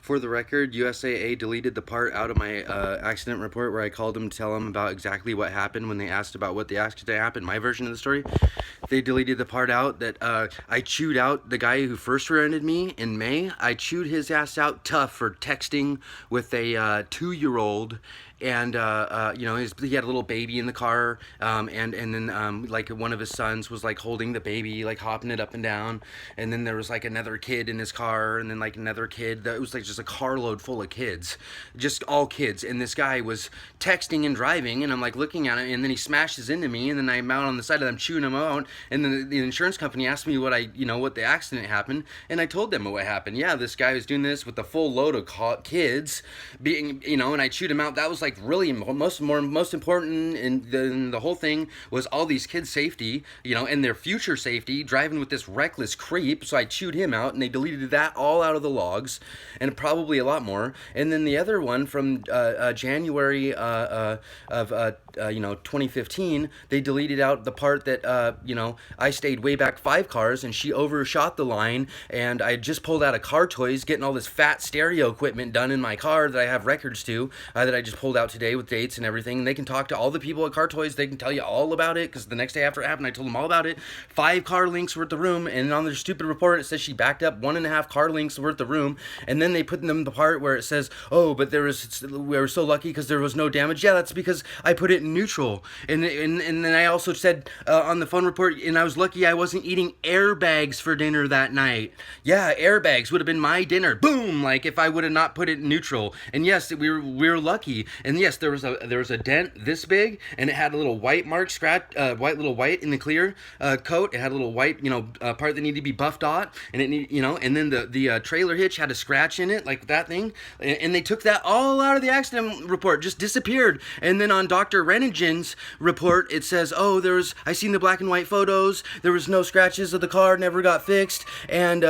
For the record, USAA deleted the part out of my accident report where I called them to tell them about exactly what happened when they asked about what the accident happened, my version of the story. They deleted the part out that I chewed out the guy who first rear-ended me in May. I chewed his ass out tough for texting with a 2-year-old. And he had a little baby in the car, and then like one of his sons was like holding the baby, like hopping it up and down, and then there was like another kid in his car, and then like another kid. That was like just a carload full of kids, just all kids. And this guy was texting and driving, and I'm like looking at him, and then he smashes into me, and then I'm out on the side of them chewing him out, and then the insurance company asked me what the accident happened, and I told them what happened. Yeah, this guy was doing this with a full load of kids, and I chewed him out. That was like really most important in the whole thing was all these kids' safety, and their future safety, driving with this reckless creep. So I chewed him out, and they deleted that all out of the logs, and probably a lot more. And then the other one from January of 2015, they deleted out the part that I stayed way back 5 cars, and she overshot the line, and I had just pulled out of Car Toys, getting all this fat stereo equipment done in my car that I have records to, that I just pulled out today with dates and everything. And they can talk to all the people at Car Toys. They can tell you all about it, because the next day after it happened, I told them all about it. 5 car lengths worth of room, and on their stupid report, it says she backed up 1.5 car lengths worth of room. And then they put them the part where it says, oh, but we were so lucky because there was no damage. Yeah, that's because I put it in neutral. And then I also said on the phone report, and I was lucky I wasn't eating airbags for dinner that night. Yeah, airbags would have been my dinner. Boom! Like if I would have not put it in neutral. And yes, we were lucky. And yes, there was a dent this big, and it had a little white mark white in the clear coat. It had a little white part that needed to be buffed out, and and then the trailer hitch had a scratch in it, like that thing, and they took that all out of the accident report, just disappeared. And then on Dr. Renninger's report, it says, oh, I seen the black and white photos, there was no scratches of the car, never got fixed, and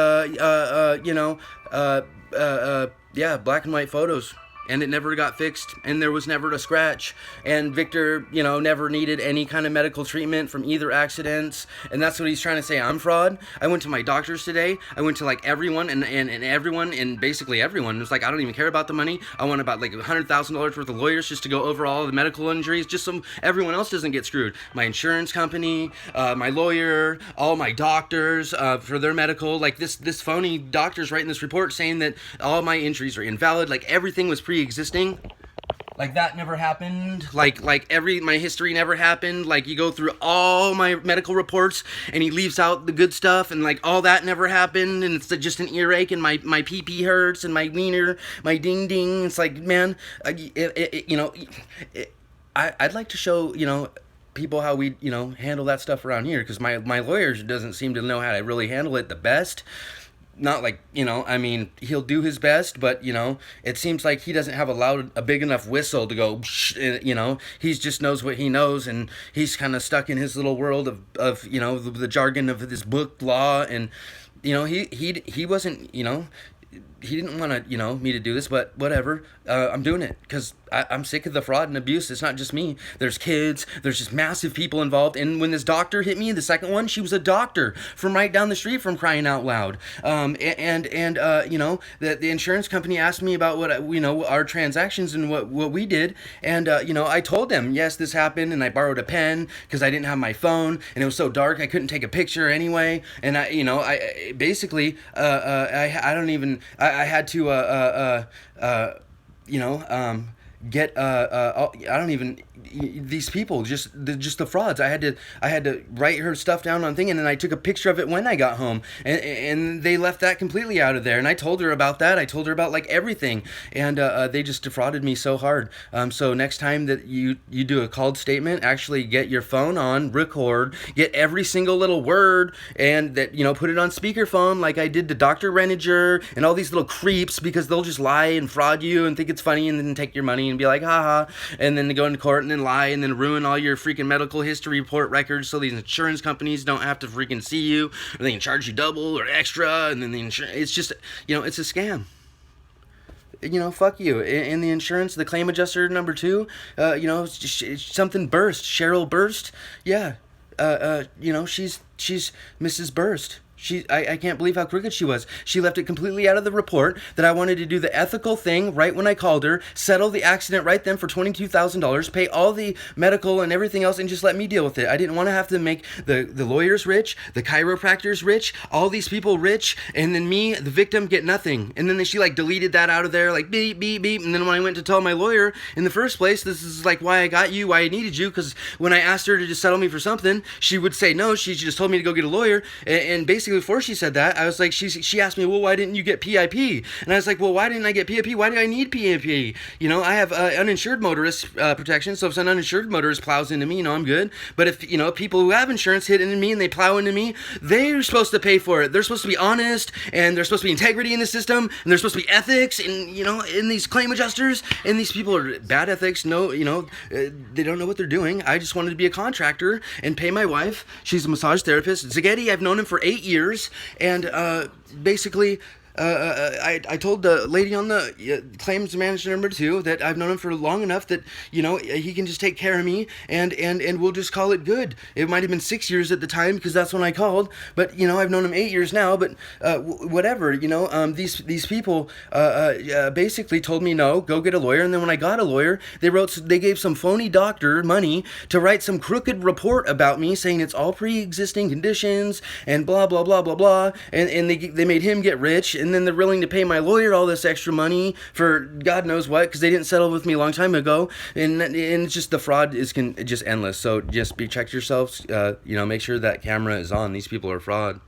black and white photos, and it never got fixed, and there was never a scratch, and Victor, never needed any kind of medical treatment from either accidents. And that's what he's trying to say, I'm fraud. I went to my doctors today. I went to like everyone, and everyone, and basically everyone was like, I don't even care about the money. I want about like $100,000 worth of lawyers just to go over all the medical injuries, just so everyone else doesn't get screwed. My insurance company, my lawyer, all my doctors for their medical, like this phony doctor's writing this report saying that all my injuries are invalid, like everything was pre-existing, like that never happened, like my history never happened. Like you go through all my medical reports and he leaves out the good stuff, and like all that never happened, and it's just an earache, and my pee-pee hurts, and my wiener, my ding ding. It's like, man, I'd like to show people how we handle that stuff around here, because my lawyer doesn't seem to know how to really handle it the best. Not like, he'll do his best, but, it seems like he doesn't have a big enough whistle to go, he just knows what he knows, and he's kind of stuck in his little world of the jargon of this book law, and, he wasn't, he didn't want me to do this, but whatever. I'm doing it because I'm sick of the fraud and abuse. It's not just me. There's kids. There's just massive people involved. And when this doctor hit me, the second one, she was a doctor from right down the street, from crying out loud. The insurance company asked me about what our transactions and what we did, and I told them, yes, this happened, and I borrowed a pen because I didn't have my phone, and it was so dark I couldn't take a picture anyway. And I basically I had to get I don't even these people, just the frauds. I had to write her stuff down on thing, and then I took a picture of it when I got home, and they left that completely out of there. And I told her about that. I told her about like everything, and they just defrauded me so hard. So next time that you do a called statement, actually get your phone on, record, get every single little word, and that put it on speakerphone like I did to Dr. Renninger and all these little creeps, because they'll just lie and fraud you and think it's funny, and then take your money and be like, haha, and then go into court and then lie and then ruin all your freaking medical history report records, so these insurance companies don't have to freaking see you, or they can charge you double or extra, and then the insurance, it's just, it's a scam. Fuck you. In the insurance, the claim adjuster number 2, something Burst, Cheryl Burst, yeah, she's Mrs. Burst. I can't believe how crooked she was. She left it completely out of the report that I wanted to do the ethical thing right when I called her, settle the accident right then for $22,000, pay all the medical and everything else, and just let me deal with it. I didn't want to have to make the lawyers rich, the chiropractors rich, all these people rich, and then me, the victim, get nothing. And then she like deleted that out of there, like beep, beep, beep. And then when I went to tell my lawyer in the first place, this is like why I got you, why I needed you, because when I asked her to just settle me for something, she would say no. She just told me to go get a lawyer. And basically before she said that, I was like, she asked me, well, why didn't you get PIP? And I was like, well, why didn't I get PIP? Why do I need PIP? You know, I have uninsured motorist protection, so if an uninsured motorist plows into me, you know, I'm good. But if, you know, people who have insurance hit into me and they plow into me, they're supposed to pay for it. They're supposed to be honest, and there's supposed to be integrity in the system, and there's supposed to be ethics, and, you know, in these claim adjusters, and these people are bad ethics. No, you know, they don't know what they're doing. I just wanted to be a contractor and pay my wife. She's a massage therapist. Zagetti, I've known him for 8 years, and basically, I told the lady on the claims manager number 2 that I've known him for long enough that, you know, he can just take care of me, and we'll just call it good. It might have been 6 years at the time because that's when I called, but, you know, I've known him 8 years now. But whatever, you know, these people basically told me no, go get a lawyer. And then when I got a lawyer, they gave some phony doctor money to write some crooked report about me saying it's all pre-existing conditions and blah blah blah blah blah, and they made him get rich. And then they're willing to pay my lawyer all this extra money for God knows what, because they didn't settle with me a long time ago. And it's just, the fraud is just endless. So just check yourselves. You know, make sure that camera is on. These people are fraud.